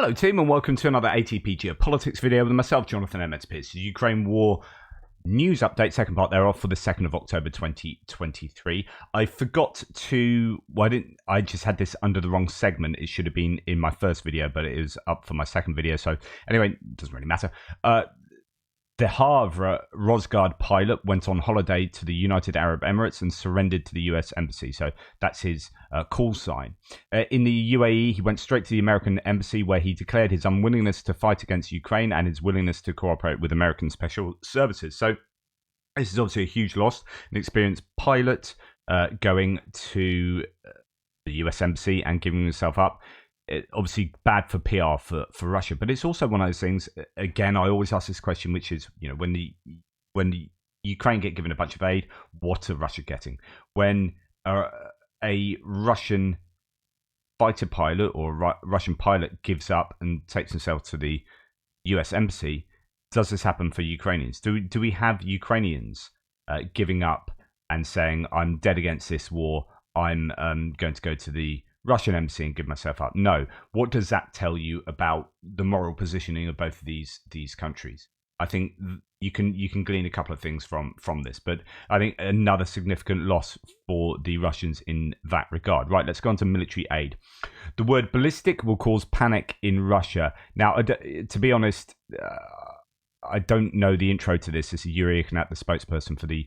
Hello team and welcome to another ATP Geopolitics video with myself, Jonathan Emmett Pierce. Ukraine War news update, second part thereof for the 2nd of October 2023. I forgot to, I just had this under the wrong segment. It should have been in my first video, but it is up for my second video. So anyway, it doesn't really matter. The Havre Rosgard pilot went on holiday to the United Arab Emirates and surrendered to the US Embassy. So that's his call sign. In the UAE, he went straight to the American Embassy where he declared his unwillingness to fight against Ukraine and his willingness to cooperate with American special services. So this is obviously a huge loss. An experienced pilot going to the US Embassy and giving himself up. Obviously bad for PR for Russia, but it's also one of those things. Again, I always ask this question, which is, you know, when the Ukraine get given a bunch of aid, what are Russia getting? When a Russian fighter pilot or Russian pilot gives up and takes himself to the US embassy, does this happen for Ukrainians? Do we have Ukrainians giving up and saying, I'm dead against this war, I'm going to go to the Russian embassy and give myself up? No. What does that tell you about the moral positioning of both of these countries? I think you can glean a couple of things from this, but I think another significant loss for the Russians in that regard. Right, let's go on to military aid. The word ballistic will cause panic in Russia. Now, to be honest, I don't know the intro to this. This is Yuri Ignat, the spokesperson for the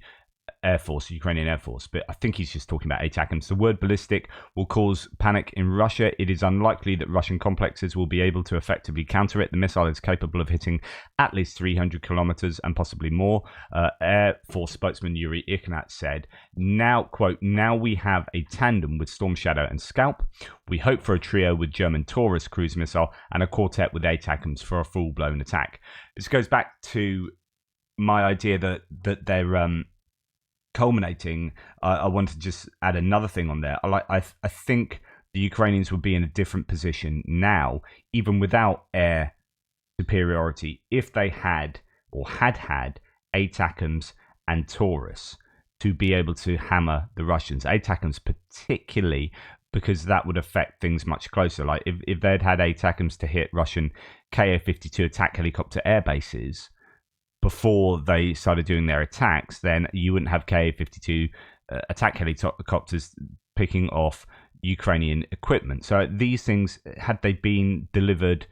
Air Force, Ukrainian Air Force, but I think he's just talking about ATACMS. The word ballistic will cause panic in Russia. It is unlikely that Russian complexes will be able to effectively counter it. The missile is capable of hitting at least 300 kilometers and possibly more. Air Force spokesman Yuri Ignat said, now, quote, now we have a tandem with Storm Shadow and Scalp. We hope for a trio with German Taurus cruise missile and a quartet with ATACMS for a full-blown attack. This goes back to my idea that they're culminating. I want to just add another thing on there. I think the Ukrainians would be in a different position now, even without air superiority, if they had ATACMS and Taurus to be able to hammer the Russians. ATACMS particularly, because that would affect things much closer. Like if they'd had ATACMS to hit Russian Ka-52 attack helicopter air bases before they started doing their attacks, then you wouldn't have Ka-52 attack helicopters picking off Ukrainian equipment. So these things, had they been delivered,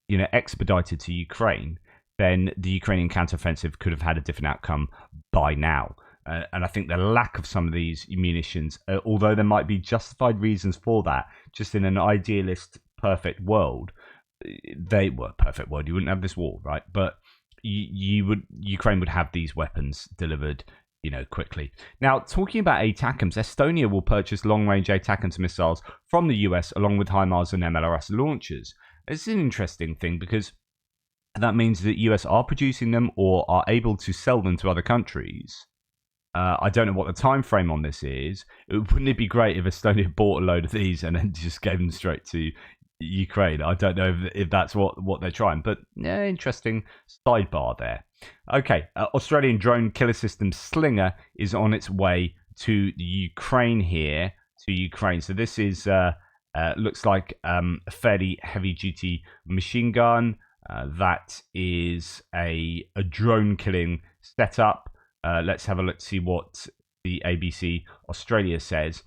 you know, expedited to Ukraine, then the Ukrainian counteroffensive could have had a different outcome by now. And I think the lack of some of these munitions, although there might be justified reasons for that, just in an idealist, perfect world, you wouldn't have this war, right? But Ukraine would have these weapons delivered, you know, quickly. Now, talking about ATACMS, Estonia will purchase long-range ATACMS missiles from the US along with HIMARS and MLRS launchers. It's an interesting thing because that means that US are producing them or are able to sell them to other countries. I don't know what the time frame on this is. Wouldn't it be great if Estonia bought a load of these and then just gave them straight to Ukraine? I don't know if that's what they're trying, but yeah, interesting sidebar there. Okay, Australian drone killer system Slinger is on its way to the Ukraine here. So this is looks like a fairly heavy duty machine gun. That is a drone killing setup. Let's have a look to see what the ABC Australia says.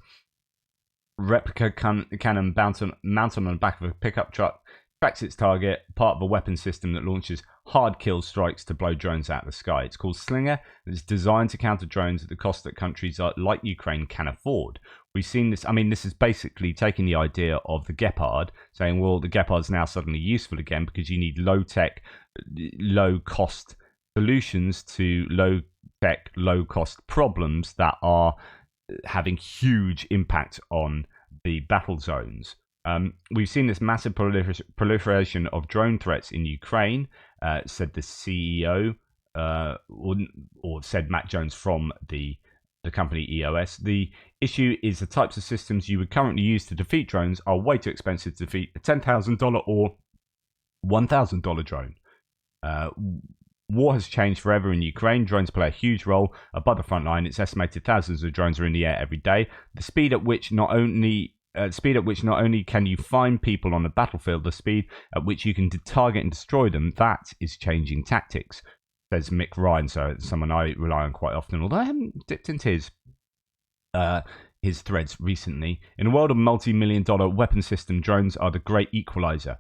Replica cannon mounted on the back of a pickup truck, tracks its target, part of a weapon system that launches hard kill strikes to blow drones out of the sky. It's called Slinger, and it's designed to counter drones at the cost that countries like Ukraine can afford. We've seen this. I mean, this is basically taking the idea of the Gepard, saying, well, the Gepard's now suddenly useful again because you need low-tech, low-cost solutions to low-tech, low-cost problems that are having huge impact on the battle zones. We've seen this massive proliferation of drone threats in Ukraine, said the CEO, or said Matt Jones from the company EOS. The issue is the types of systems you would currently use to defeat drones are way too expensive to defeat a $10,000 or $1,000 drone. War has changed forever in Ukraine. Drones play a huge role above the front line. It's estimated thousands of drones are in the air every day. The speed at which not only speed at which not only can you find people on the battlefield, the speed at which you can target and destroy them, that is changing tactics, says Mick Ryan. So someone I rely on quite often, although I haven't dipped into his threads recently. In a world of multi-million-dollar weapon system, drones are the great equalizer.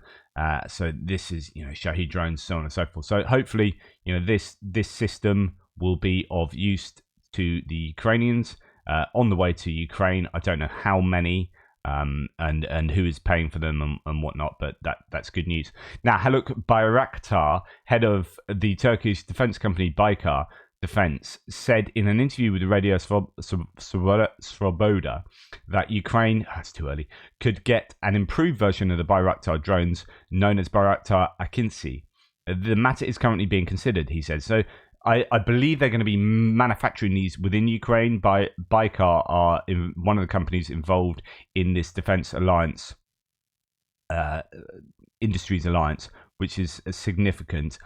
So this is, Shahed drones, so on and so forth. So hopefully, this system will be of use to the Ukrainians on the way to Ukraine. I don't know how many and who is paying for them and whatnot, but that's good news. Now, Haluk Bayraktar, head of the Turkish defense company Baykar Defense, said in an interview with Radio Svoboda that Ukraine, it's too early, could get an improved version of the Bayraktar drones known as Bayraktar Akinci. The matter is currently being considered, he said. So I believe they're going to be manufacturing these within Ukraine. Baykar are one of the companies involved in this defense alliance, industries alliance, which is significant.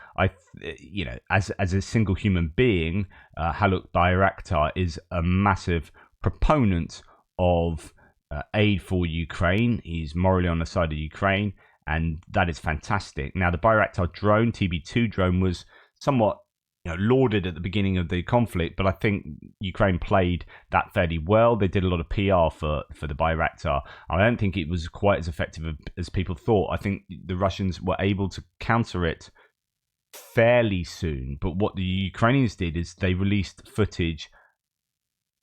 As a single human being, Haluk Bayraktar is a massive proponent of aid for Ukraine. He's morally on the side of Ukraine, and that is fantastic. Now, the Bayraktar drone, TB2 drone, was somewhat lauded at the beginning of the conflict, but I think Ukraine played that fairly well. They did a lot of PR for the Bayraktar. I don't think it was quite as effective as people thought. I think the Russians were able to counter it fairly soon, but what the Ukrainians did is they released footage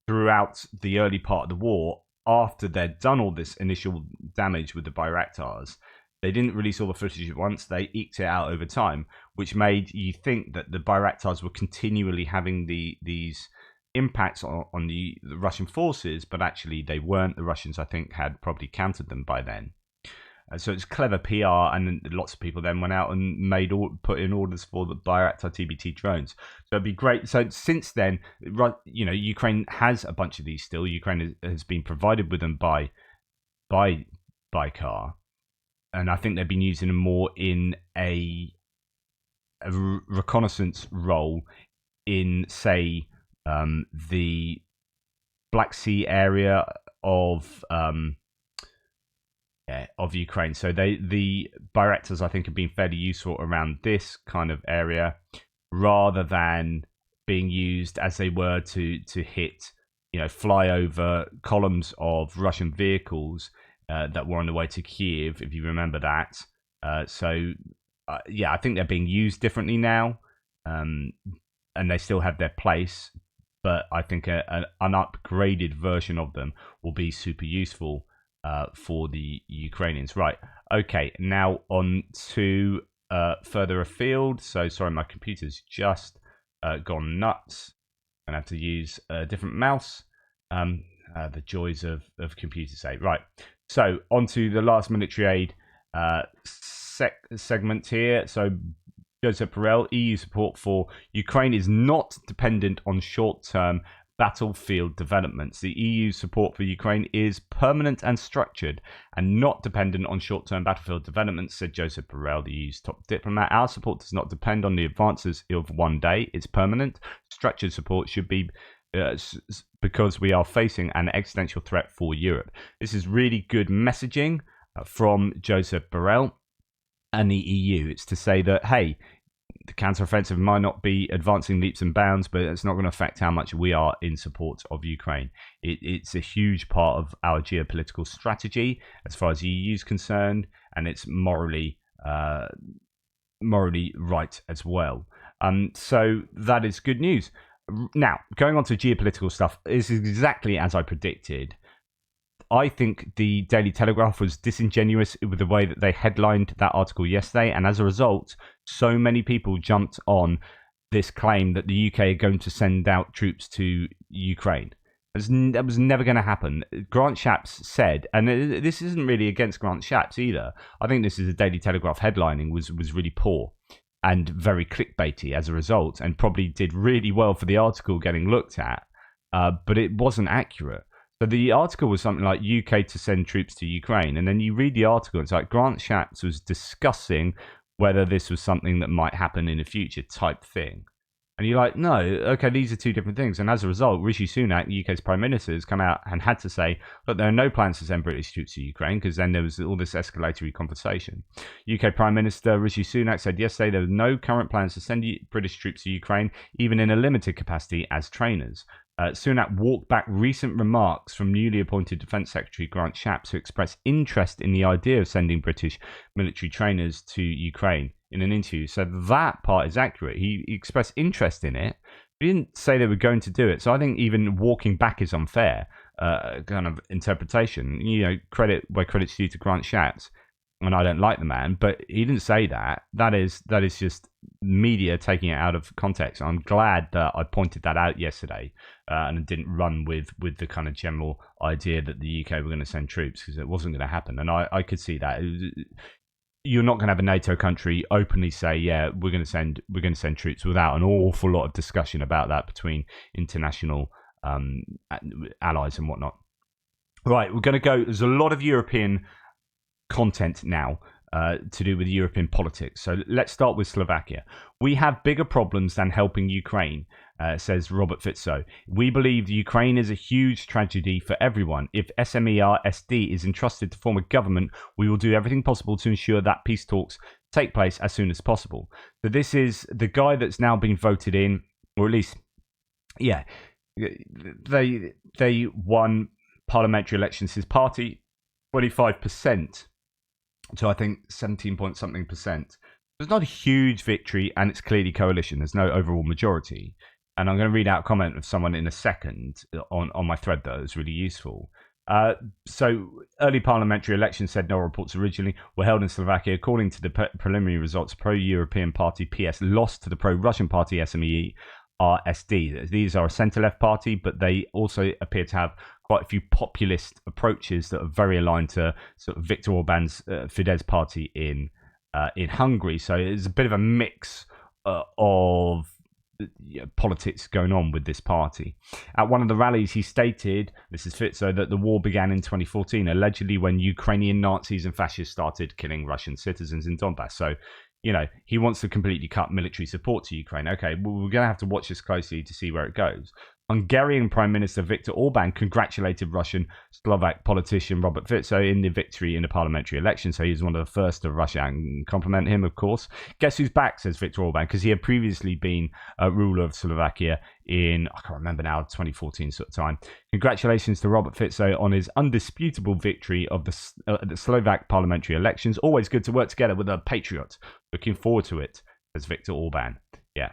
throughout the early part of the war after they'd done all this initial damage with the Bayraktars. They didn't release all the footage at once. They eked it out over time, which made you think that the Bayraktars were continually having these impacts on the Russian forces, but actually they weren't. The Russians, I think, had probably countered them by then. So it's clever PR, and lots of people then went out and put in orders for the Bayraktar TBT drones. So it'd be great. So since then, Ukraine has a bunch of these still. Ukraine has been provided with them by Baykar. And I think they've been using them more in a reconnaissance role in, say, the Black Sea area of Ukraine. So the Bayraktars, I think, have been fairly useful around this kind of area, rather than being used as they were to hit, fly over columns of Russian vehicles that were on the way to Kiev, if you remember that. I think they're being used differently now, and they still have their place, but I think an upgraded version of them will be super useful for the Ukrainians. Right, okay, now on to further afield. So, sorry, my computer's just gone nuts. I'm going to have to use a different mouse. The joys of computer save. Right. So, on to the last military aid segment here. So, Joseph Borrell, EU support for Ukraine is not dependent on short-term battlefield developments. The EU support for Ukraine is permanent and structured and not dependent on short-term battlefield developments, said Joseph Borrell, the EU's top diplomat. Our support does not depend on the advances of one day. It's permanent. Structured support should be because we are facing an existential threat for Europe. This is really good messaging from Joseph Borrell and the EU. It's to say that, hey, the counteroffensive might not be advancing leaps and bounds, but it's not going to affect how much we are in support of Ukraine. It's a huge part of our geopolitical strategy as far as the EU is concerned, and it's morally right as well. So that is good news. Now, going on to geopolitical stuff, is exactly as I predicted. I think the Daily Telegraph was disingenuous with the way that they headlined that article yesterday, and as a result, so many people jumped on this claim that the UK are going to send out troops to Ukraine. That was never going to happen. Grant Shapps said, and this isn't really against Grant Shapps either. I think this is a Daily Telegraph headlining was really poor and very clickbaity as a result, and probably did really well for the article getting looked at, but it wasn't accurate. So the article was something like UK to send troops to Ukraine, and then you read the article, and it's like Grant Shapps was discussing whether this was something that might happen in the future type thing. And you're like, no, okay, these are two different things. And as a result, Rishi Sunak, the UK's Prime Minister, has come out and had to say, look, there are no plans to send British troops to Ukraine, because then there was all this escalatory conversation. UK Prime Minister Rishi Sunak said yesterday there are no current plans to send British troops to Ukraine, even in a limited capacity as trainers. Sunak walked back recent remarks from newly appointed Defence Secretary Grant Shapps, who expressed interest in the idea of sending British military trainers to Ukraine in an interview. So that part is accurate. He expressed interest in it. He didn't say they were going to do it. So I think even walking back is unfair kind of interpretation. Credit where credit's due to Grant Shapps. And I don't like the man, but he didn't say that. That is just media taking it out of context. I'm glad that I pointed that out yesterday and didn't run with the kind of general idea that the UK were going to send troops, because it wasn't going to happen. And I could see that. You're not going to have a NATO country openly say, yeah, we're going to send troops without an awful lot of discussion about that between international allies and whatnot. Right, we're going to go. There's a lot of European content now to do with European politics. So let's start with Slovakia. We have bigger problems than helping Ukraine, says Robert Fitzo. We believe Ukraine is a huge tragedy for everyone. If SMER-SD is entrusted to form a government, we will do everything possible to ensure that peace talks take place as soon as possible. So this is the guy that's now been voted in, or at least, yeah, they won parliamentary elections. His party, 25%. So I think 17 point something percent. It's not a huge victory, and it's clearly coalition. There's no overall majority. And I'm going to read out a comment of someone in a second on my thread that is really useful. So early parliamentary elections, said no reports originally, were held in Slovakia. According to the preliminary results, pro-European party PS lost to the pro-Russian party SMER-SD. These are a centre-left party, but they also appear to have quite a few populist approaches that are very aligned to sort of Viktor Orban's Fidesz party in Hungary. So it's a bit of a mix of politics going on with this party. At one of the rallies, he stated, this is Fitzo, that the war began in 2014, allegedly when Ukrainian Nazis and fascists started killing Russian citizens in Donbass. So, he wants to completely cut military support to Ukraine. Okay, well, we're going to have to watch this closely to see where it goes. Hungarian Prime Minister Viktor Orban congratulated Russian Slovak politician Robert Fico in the victory in the parliamentary election. So he's one of the first of Russia, and compliment him, of course. Guess who's back, says Viktor Orban, because he had previously been a ruler of Slovakia in, I can't remember now, 2014 sort of time. Congratulations to Robert Fico on his undisputable victory of the Slovak parliamentary elections. Always good to work together with a patriot. Looking forward to it, says Viktor Orban. Yeah.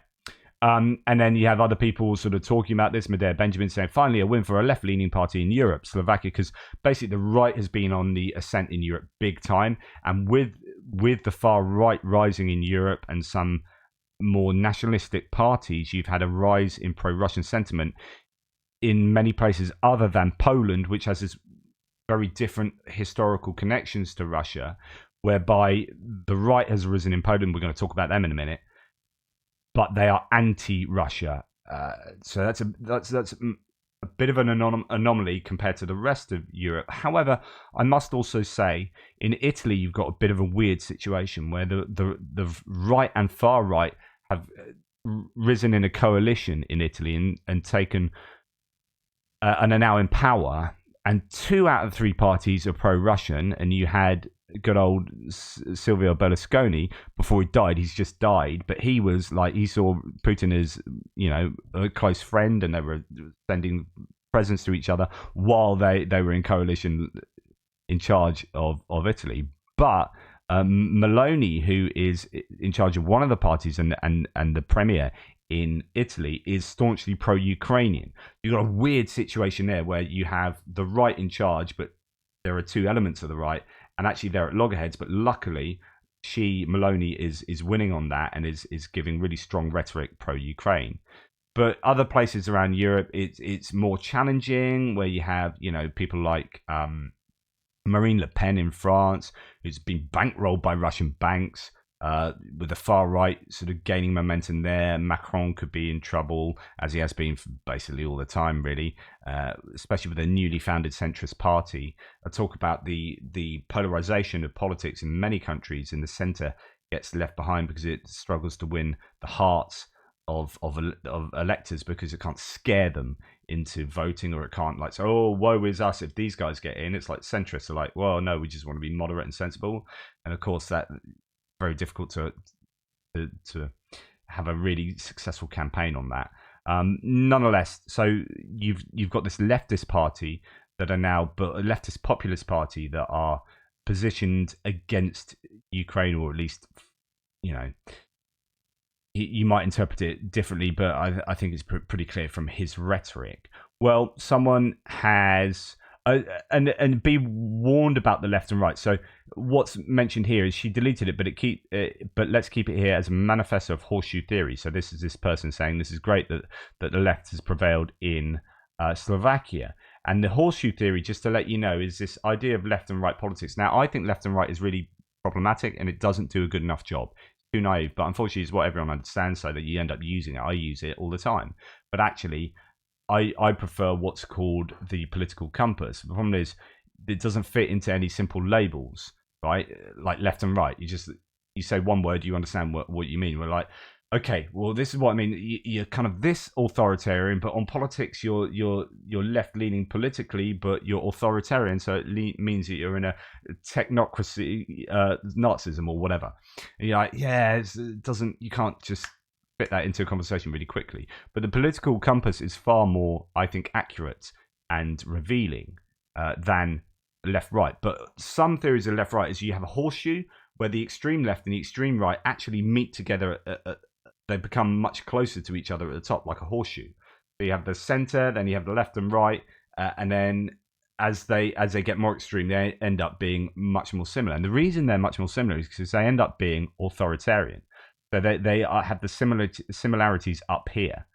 And then you have other people sort of talking about this. Medea Benjamin saying, finally a win for a left-leaning party in Europe, Slovakia, because basically the right has been on the ascent in Europe big time. And with the far right rising in Europe and some more nationalistic parties, you've had a rise in pro-Russian sentiment in many places other than Poland, which has this very different historical connections to Russia, whereby the right has risen in Poland. We're going to talk about them in a minute. But they are anti-Russia, so that's a bit of an anomaly compared to the rest of Europe. However, I must also say, in Italy, you've got a bit of a weird situation where the right and far right have risen in a coalition in Italy and taken and are now in power. And 2 out of 3 parties are pro-Russian, and you had good old Silvio Berlusconi before he died. He's just died, but he was like, he saw Putin as, a close friend, and they were sending presents to each other while they were in coalition in charge of Italy. But Meloni, who is in charge of one of the parties and the premier in Italy, is staunchly pro-Ukrainian. You've got a weird situation there where you have the right in charge, but there are 2 elements of the right, and actually they're at loggerheads. But luckily, Meloni is winning on that and is giving really strong rhetoric pro-Ukraine. But other places around Europe, it's more challenging, where you have people like Marine Le Pen in France, who's been bankrolled by Russian banks. With the far right sort of gaining momentum there. Macron could be in trouble, as he has been for basically all the time, really, especially with a newly founded centrist party. I talk about the polarization of politics in many countries, and the centre gets left behind because it struggles to win the hearts of electors, because it can't scare them into voting, or it can't like say, oh, woe is us if these guys get in. It's like centrists are like, well, no, we just want to be moderate and sensible, and of course that very difficult to have a really successful campaign on that. Nonetheless, so you've got this leftist party that are now, but a leftist populist party that are positioned against Ukraine, or at least, you know, you might interpret it differently, but I think it's pretty clear from his rhetoric. Well, someone has, and be warned about the left and right. So what's mentioned here is she deleted it, but let's keep it here as a manifesto of horseshoe theory. So this is this person saying this is great that the left has prevailed in Slovakia. And the horseshoe theory, just to let you know, is this idea of left and right politics. Now, I think left and right is really problematic, and it doesn't do a good enough job. Too naive, but unfortunately it's what everyone understands, so that you end up using it. I use it all the time, but actually I prefer what's called the political compass. The problem is it doesn't fit into any simple labels, right? Like left and right, you say one word, you understand what you mean. We're like, okay, well, this is what I mean. You're kind of this authoritarian, but on politics, you're left leaning politically, but you're authoritarian. So it means that you're in a technocracy, Nazism or whatever. And you're like, yeah, it doesn't. You can't just fit that into a conversation really quickly. But the political compass is far more, I think, accurate and revealing than left-right. But some theories of left-right is you have a horseshoe where the extreme left and the extreme right actually meet together they become much closer to each other at the top, like a horseshoe. So you have the center, then you have the left and right, and then as they get more extreme, they end up being much more similar. And the reason they're much more similar is because they end up being authoritarian. So they have the similarities up here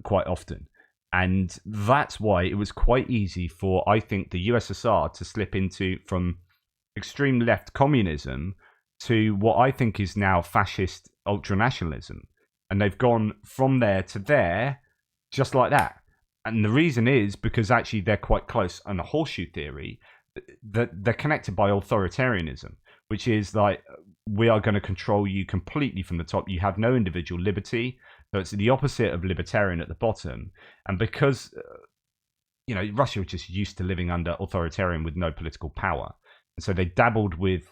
quite often. And that's why it was quite easy for, I think, the USSR to slip into from extreme left communism to what I think is now fascist ultranationalism. And they've gone from there to there just like that. And the reason is because actually they're quite close on the horseshoe theory, that they're connected by authoritarianism, which is like, we are going to control you completely from the top. You have no individual liberty. So it's the opposite of libertarian at the bottom. And because, Russia was just used to living under authoritarian with no political power. And so they dabbled with,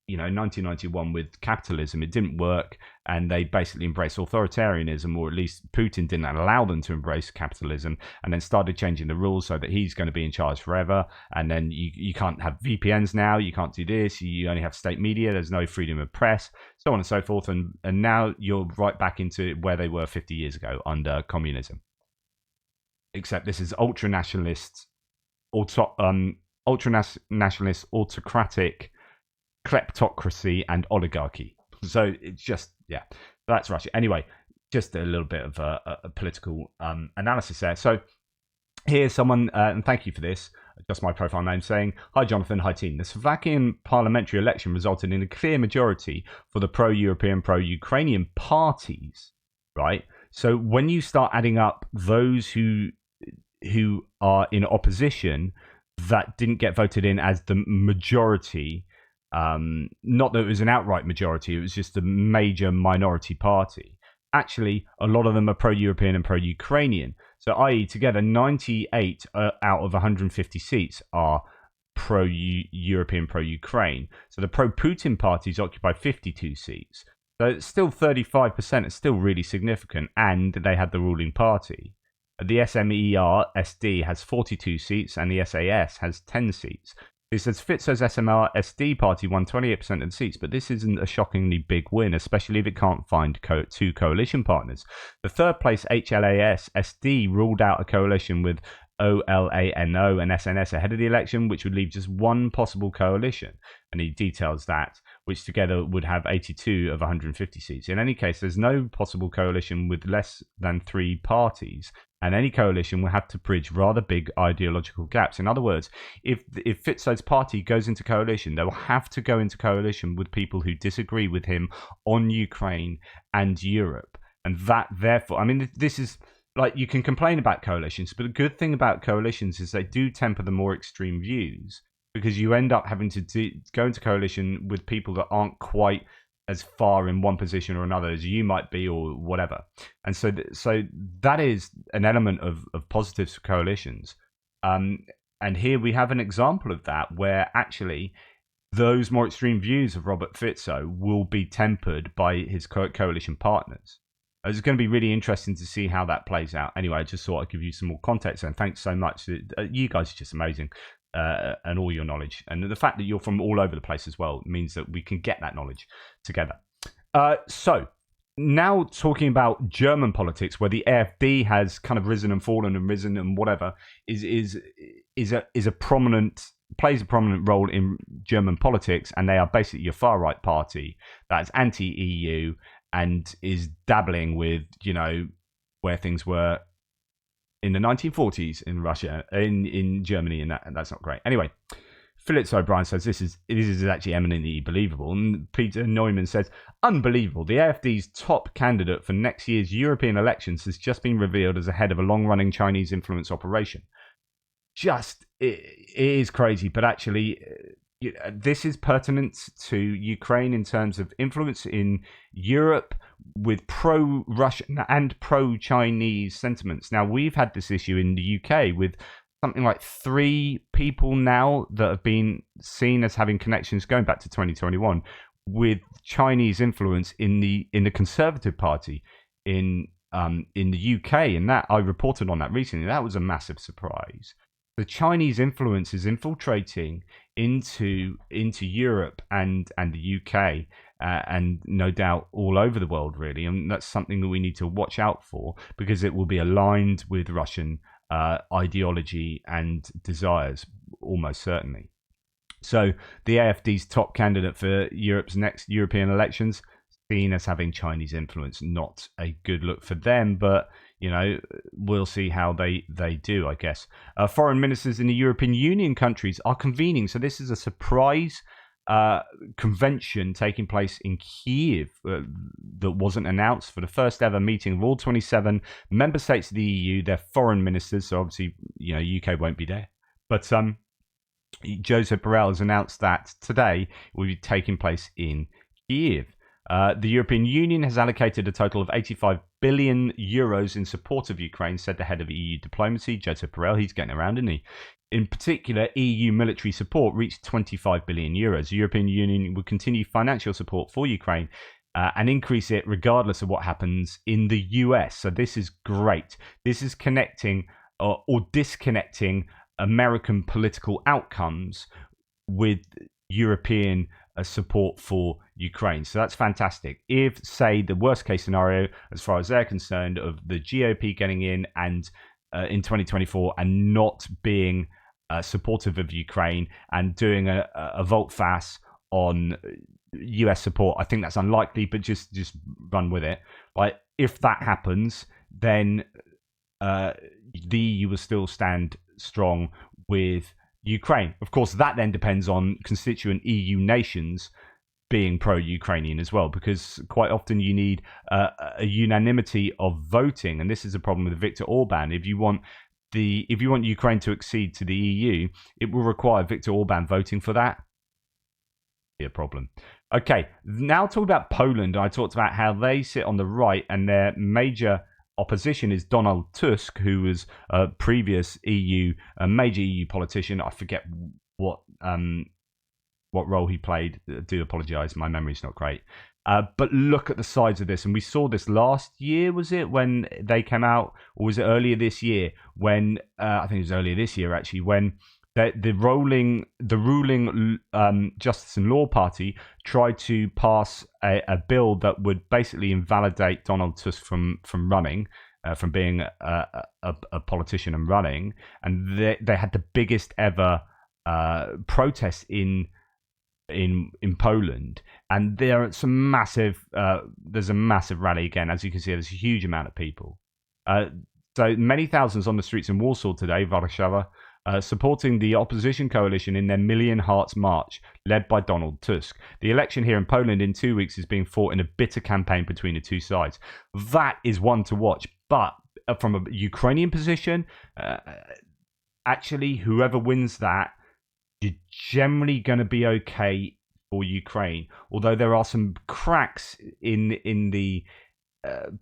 1991 with capitalism. It didn't work, and they basically embraced authoritarianism, or at least Putin didn't allow them to embrace capitalism, and then started changing the rules so that he's going to be in charge forever. And then you can't have VPNs now, you can't do this, you only have state media, there's no freedom of press, so on and so forth. And now you're right back into where they were 50 years ago under communism. Except this is ultra-nationalist, autocratic kleptocracy and oligarchy. So it's just, yeah, that's Russia. Anyway, just a little bit of a political analysis there. So here's someone, and thank you for this, just my profile name, saying, hi Jonathan, hi team. The Slovakian parliamentary election resulted in a clear majority for the pro-European, pro-Ukrainian parties, right? So when you start adding up those who are in opposition that didn't get voted in as the majority, not that it was an outright majority, it was just a major minority party. Actually, a lot of them are pro-European and pro-Ukrainian. So, i.e., together, 98 out of 150 seats are pro-European, pro-Ukraine. So the pro-Putin parties occupy 52 seats. So it's still 35%. It's still really significant, and they had the ruling party. The SMER SD has 42 seats, and the SAS has 10 seats. It says Fico's SMR SD party won 28% of the seats, but this isn't a shockingly big win, especially if it can't find two coalition partners. The third place HLAS SD ruled out a coalition with OLANO and SNS ahead of the election, which would leave just one possible coalition. And he details that, which together would have 82 of 150 seats. In any case, there's no possible coalition with less than 3 parties, and any coalition will have to bridge rather big ideological gaps. In other words, if Fico's party goes into coalition, they will have to go into coalition with people who disagree with him on Ukraine and Europe. And that, therefore, I mean, this is, like, you can complain about coalitions, but the good thing about coalitions is they do temper the more extreme views, because you end up having to go into coalition with people that aren't quite as far in one position or another as you might be, or whatever. And so that is an element of positives for coalitions. And here we have an example of that, where actually those more extreme views of Robert Fico will be tempered by his coalition partners. It's going to be really interesting to see how that plays out. Anyway, I just thought I'd give you some more context, and thanks so much. You guys are just amazing, and all your knowledge. And the fact that you're from all over the place as well means that we can get that knowledge together. So now talking about German politics, where the AfD has kind of risen and fallen and risen and whatever, is a prominent, plays a prominent role in German politics, and they are basically your far right party that's anti-EU and is dabbling with, you know, where things were in the 1940s in Russia, in Germany, and that's not great. Anyway, Phillips O'Brien says this is actually eminently believable, and Peter Neumann says, unbelievable. The AfD's top candidate for next year's European elections has just been revealed as the head of a long-running Chinese influence operation. It is crazy, but actually, this is pertinent to Ukraine in terms of influence in Europe with pro-Russian and pro-Chinese sentiments. Now, we've had this issue in the UK with something like 3 people now that have been seen as having connections going back to 2021 with Chinese influence in the Conservative Party in the UK, and that I reported on that recently. That was a massive surprise. The Chinese influence is infiltrating into Europe and the UK, and no doubt all over the world, really. And that's something that we need to watch out for, because it will be aligned with Russian ideology and desires, almost certainly. So the AfD's top candidate for Europe's next European elections, seen as having Chinese influence. Not a good look for them, but you know, we'll see how they do, I guess. Foreign ministers in the European Union countries are convening. So this is a surprise convention taking place in Kyiv that wasn't announced, for the first ever meeting of all 27 member states of the EU, their foreign ministers. So obviously, you know, UK won't be there. But Joseph Borrell has announced that today will be taking place in Kyiv. The European Union has allocated a total of 85 billion euros in support of Ukraine, said the head of EU diplomacy, Joseph Borrell. He's getting around, isn't he? In particular, EU military support reached 25 billion euros. The European Union will continue financial support for Ukraine and increase it regardless of what happens in the US. So this is great. This is connecting or disconnecting American political outcomes with European support for Ukraine. So that's fantastic. If, say, the worst case scenario, as far as they're concerned, of the GOP getting in and in 2024 and not being supportive of Ukraine and doing a volte-face on US support, I think that's unlikely, but just run with it. Like, if that happens, then the EU will still stand strong with Ukraine. Of course, that then depends on constituent EU nations being pro-Ukrainian as well, because quite often you need a unanimity of voting, and this is a problem with Viktor Orban. If you want Ukraine to accede to the EU, it will require Viktor Orban voting for that. Be a problem. Okay, now talk about Poland. I talked about how they sit on the right, and their major opposition is Donald Tusk, who was a previous major EU politician. I forget what role he played. I do apologise, my memory's not great. But look at the size of this, and we saw this last year. Was it when they came out, or was it earlier this year? When I think it was earlier this year actually, when the ruling Justice and Law Party tried to pass a bill that would basically invalidate Donald Tusk from running, from being a politician and running, and they had the biggest ever protest in Poland, and there's a massive rally again. As you can see, there's a huge amount of people. So many thousands on the streets in Warsaw today, Warsaw, supporting the opposition coalition in their Million Hearts March, led by Donald Tusk. The election here in Poland in 2 weeks is being fought in a bitter campaign between the two sides. That is one to watch. But from a Ukrainian position, actually, whoever wins that, you're generally going to be okay for Ukraine. Although there are some cracks in the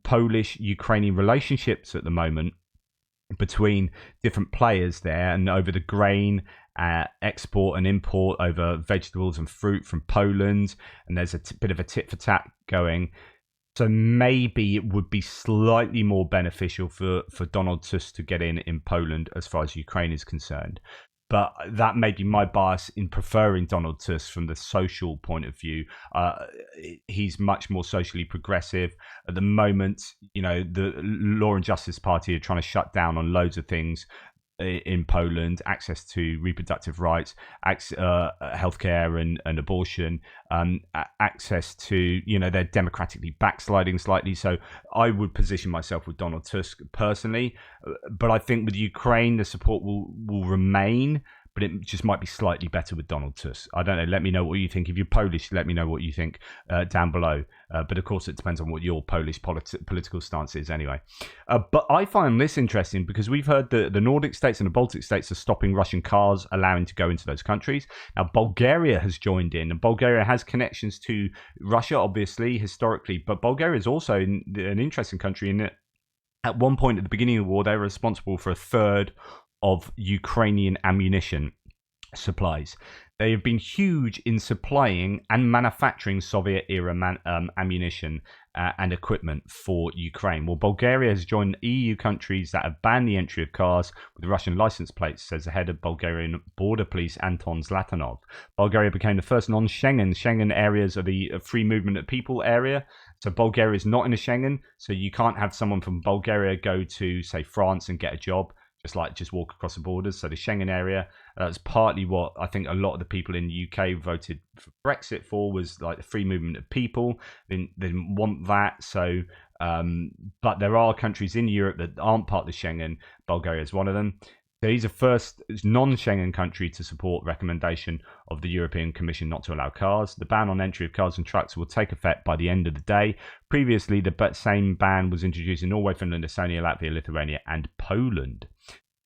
Polish-Ukrainian relationships at the moment between different players there, and over the grain export and import over vegetables and fruit from Poland, and there's a bit of a tit for tat going. So maybe it would be slightly more beneficial for Donald Tusk to get in Poland as far as Ukraine is concerned. But that may be my bias in preferring Donald Tusk from the social point of view. He's much more socially progressive. At the moment, the Law and Justice Party are trying to shut down on loads of things in Poland: access to reproductive rights, healthcare and abortion, access to, they're democratically backsliding slightly. So I would position myself with Donald Tusk personally, but I think with Ukraine the support will remain, but it just might be slightly better with Donald Tusk. I don't know. Let me know what you think. If you're Polish, let me know what you think down below. But of course, it depends on what your Polish political stance is anyway. But I find this interesting because we've heard the Nordic states and the Baltic states are stopping Russian cars allowing to go into those countries. Now, Bulgaria has joined in, and Bulgaria has connections to Russia, obviously, historically. But Bulgaria is also an interesting country in that at one point at the beginning of the war, they were responsible for a third of Ukrainian ammunition supplies. They have been huge in supplying and manufacturing Soviet-era ammunition and equipment for Ukraine. Well, Bulgaria has joined EU countries that have banned the entry of cars with Russian license plates, says the head of Bulgarian border police Anton Zlatanov. Bulgaria became the first Schengen areas of the free movement of people area. So Bulgaria is not in a Schengen, so you can't have someone from Bulgaria go to, say, France and get a job. Just walk across the borders. So the Schengen area, that's partly what I think a lot of the people in the UK voted for Brexit for, was like the free movement of people. They didn't want that. So, but there are countries in Europe that aren't part of the Schengen. Bulgaria is one of them. So he's the first non-Schengen country to support recommendation of the European Commission not to allow cars. The ban on entry of cars and trucks will take effect by the end of the day. Previously, the same ban was introduced in Norway, Finland, Estonia, Latvia, Lithuania, and Poland.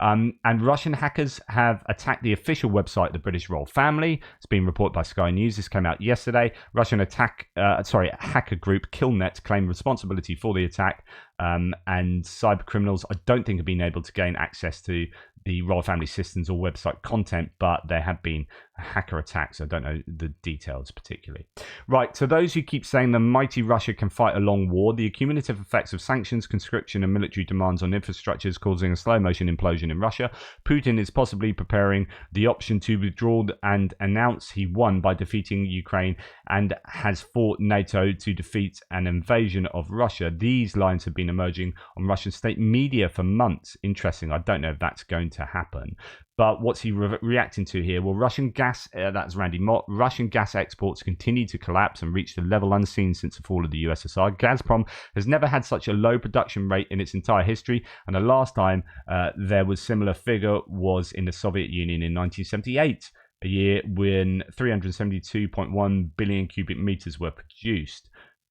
And Russian hackers have attacked the official website of the British royal family. It's been reported by Sky News. This came out yesterday. Russian hacker group Killnet claimed responsibility for the attack. And cyber criminals, I don't think, have been able to gain access to the royal family systems or website content, but there have been hacker attacks. I don't know the details particularly. Right, so those who keep saying the mighty Russia can fight a long war, the accumulative effects of sanctions, conscription, and military demands on infrastructure is causing a slow motion implosion in Russia. Putin is possibly preparing the option to withdraw and announce he won by defeating Ukraine and has fought NATO to defeat an invasion of Russia. These lines have been emerging on Russian state media for months. Interesting. I don't know if that's going to happen. But what's he reacting to here? Well, Russian gas, that's Randy Mott, Russian gas exports continue to collapse and reach the level unseen since the fall of the USSR. Gazprom has never had such a low production rate in its entire history, and the last time there was similar figure was in the Soviet Union in 1978, a year when 372.1 billion cubic meters were produced.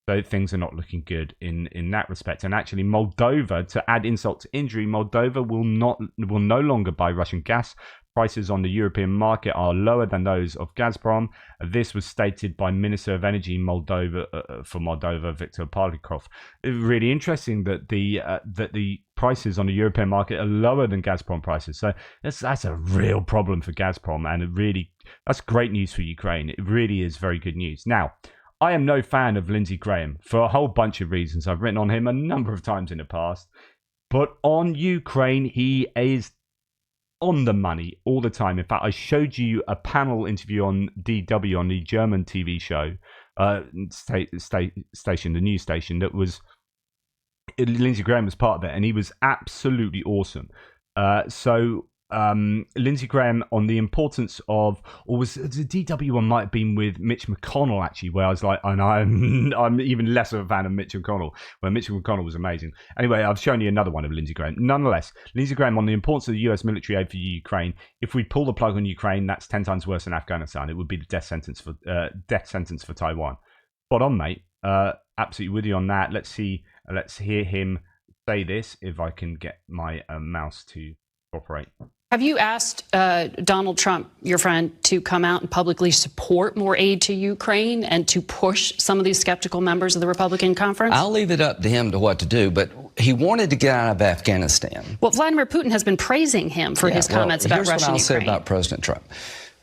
So things are not looking good in that respect. And actually, Moldova, to add insult to injury, Moldova will no longer buy Russian gas. Prices on the European market are lower than those of Gazprom. This was stated by Minister of Energy for Moldova, Viktor Parlikov. Really interesting that the prices on the European market are lower than Gazprom prices. So that's a real problem for Gazprom, and that's great news for Ukraine. It really is very good news. Now, I am no fan of Lindsey Graham for a whole bunch of reasons. I've written on him a number of times in the past. But on Ukraine, he is on the money all the time. In fact, I showed you a panel interview on DW, on the German TV show, station, the news station, that was, Lindsey Graham was part of it, and he was absolutely awesome. Lindsey Graham on the importance of, or was the DW one might have been with Mitch McConnell actually, where I was like, and I'm even less of a fan of Mitch McConnell, where Mitch McConnell was amazing. Anyway, I've shown you another one of Lindsey Graham. Nonetheless, Lindsey Graham on the importance of the US military aid for Ukraine. If we pull the plug on Ukraine, that's 10 times worse than Afghanistan. It would be the death sentence for Taiwan. Spot on, mate. Absolutely with you on that. Let's hear him say this, if I can get my mouse to operate. Have you asked Donald Trump, your friend, to come out and publicly support more aid to Ukraine and to push some of these skeptical members of the Republican conference? I'll leave it up to him to what to do, but he wanted to get out of Afghanistan. Well, Vladimir Putin has been praising him for his comments about Russia and Ukraine. Here's what I'll say about President Trump.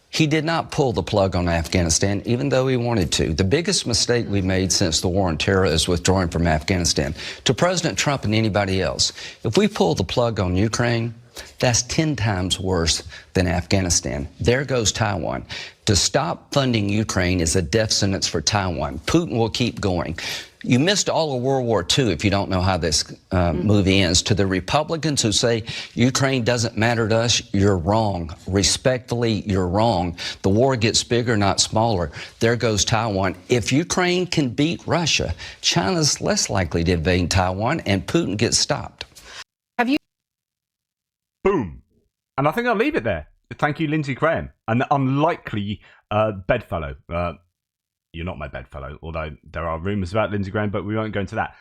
He did not pull the plug on Afghanistan, even though he wanted to. The biggest mistake we made since the war on terror is withdrawing from Afghanistan. To President Trump and anybody else, if we pull the plug on Ukraine, that's 10 times worse than Afghanistan. There goes Taiwan. To stop funding Ukraine is a death sentence for Taiwan. Putin will keep going. You missed all of World War II if you don't know how this movie ends. To the Republicans who say Ukraine doesn't matter to us, you're wrong. Respectfully, you're wrong. The war gets bigger, not smaller. There goes Taiwan. If Ukraine can beat Russia, China's less likely to invade Taiwan, and Putin gets stopped. Boom. And I think I'll leave it there. Thank you, Lindsey Graham. An unlikely bedfellow. You're not my bedfellow, although there are rumours about Lindsey Graham, but we won't go into that.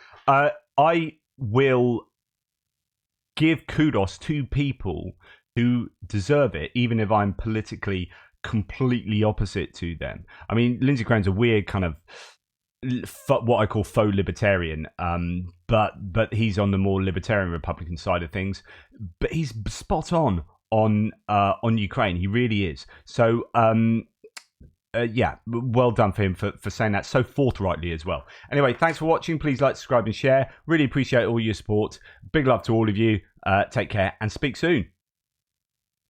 I will give kudos to people who deserve it, even if I'm politically completely opposite to them. I mean, Lindsey Graham's a weird kind of what I call faux libertarian, but he's on the more libertarian Republican side of things. But he's spot on Ukraine. He really is. So yeah, well done for him for saying that so forthrightly as well. Anyway, thanks for watching. Please like, subscribe, and share. Really appreciate all your support. Big love to all of you. Take care and speak soon.